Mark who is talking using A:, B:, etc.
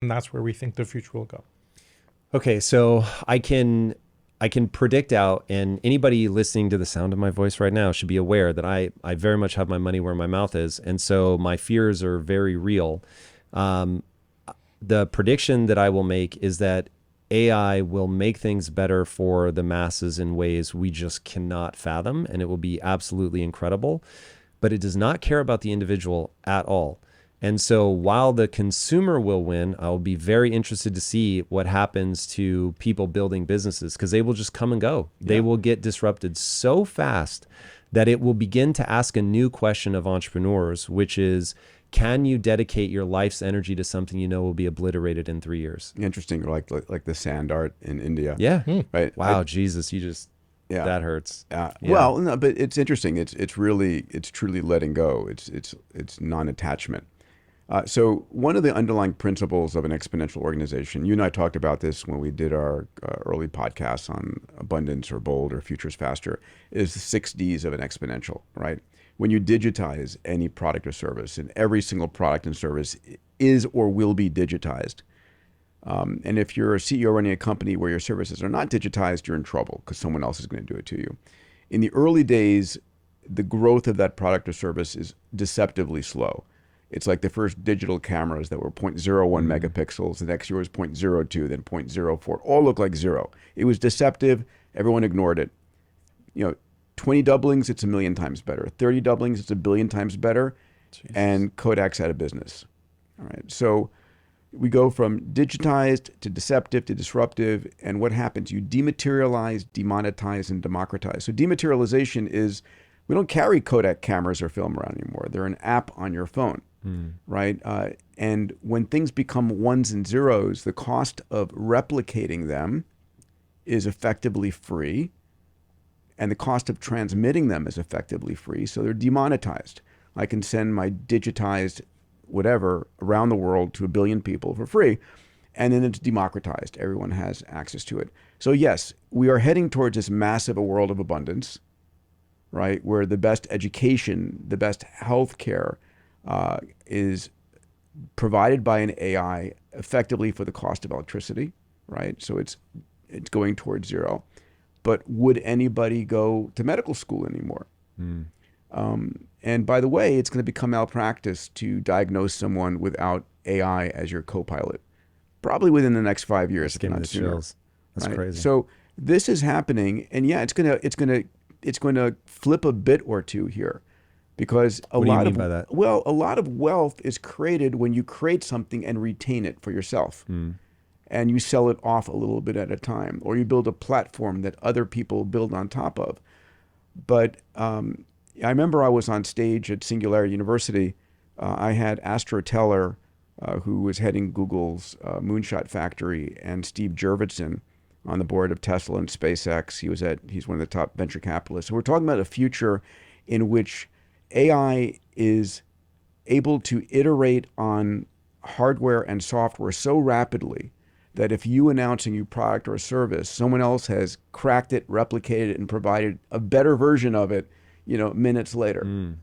A: And that's where we think the future will go.
B: Okay, so I can predict out, and anybody listening to the sound of my voice right now should be aware that I very much have my money where my mouth is, and so my fears are very real. Um, the prediction that I will make is that AI will make things better for the masses in ways we just cannot fathom, and it will be absolutely incredible. But it does not care about the individual at all. And so while the consumer will win, I'll be very interested to see what happens to people building businesses because they will just come and go. They will get disrupted so fast that it will begin to ask a new question of entrepreneurs, which is, can you dedicate your life's energy to something you know will be obliterated in 3 years?
C: Interesting, like the sand art in India.
B: Yeah.
C: Right.
B: Wow, Jesus, you just,
C: Yeah.
B: that hurts. Yeah.
C: Well, no, but it's interesting. It's really, it's truly letting go. It's non-attachment. So one of the underlying principles of an exponential organization, you and I talked about this when we did our early podcasts on abundance or bold or futures faster, is the 6 Ds of an exponential, right? When you digitize any product or service, and every single product and service is or will be digitized. And if you're a CEO running a company where your services are not digitized, you're in trouble because someone else is going to do it to you. In the early days, the growth of that product or service is deceptively slow. It's like the first digital cameras that were 0.01 megapixels. The next year was 0.02, then 0.04. All looked like zero. It was deceptive. Everyone ignored it. 20 doublings, it's a million times better. 30 doublings, it's a billion times better. Jesus. And Kodak's out of business. All right. So we go from digitized to deceptive to disruptive. And what happens? You dematerialize, demonetize, and democratize. So dematerialization is we don't carry Kodak cameras or film around anymore. They're an app on your phone. Right? And when things become ones and zeros, the cost of replicating them is effectively free, and the cost of transmitting them is effectively free. So they're demonetized. I can send my digitized whatever around the world to 1 billion people for free, and then it's democratized. Everyone has access to it. So yes, we are heading towards this massive world of abundance, right? Where the best education, the best healthcare, is provided by an AI effectively for the cost of electricity, right? So it's going towards zero. But would anybody go to medical school anymore? And by the way, it's going to become malpractice to diagnose someone without AI as your co-pilot, probably within the next 5 years, if not sooner.
B: Chills. That's
C: right?
B: crazy.
C: So this is happening, and yeah, it's going to flip a bit or two here. Because
B: what do you mean by that?
C: Well, a lot of wealth is created when you create something and retain it for yourself. And you sell it off a little bit at a time, or you build a platform that other people build on top of. But I remember I was on stage at Singularity University. I had Astro Teller, who was heading Google's Moonshot Factory, and Steve Jurvetson on the board of Tesla and SpaceX. He's one of the top venture capitalists. So we're talking about a future in which AI is able to iterate on hardware and software so rapidly that if you announce a new product or a service, someone else has cracked it, replicated it, and provided a better version of it, minutes later.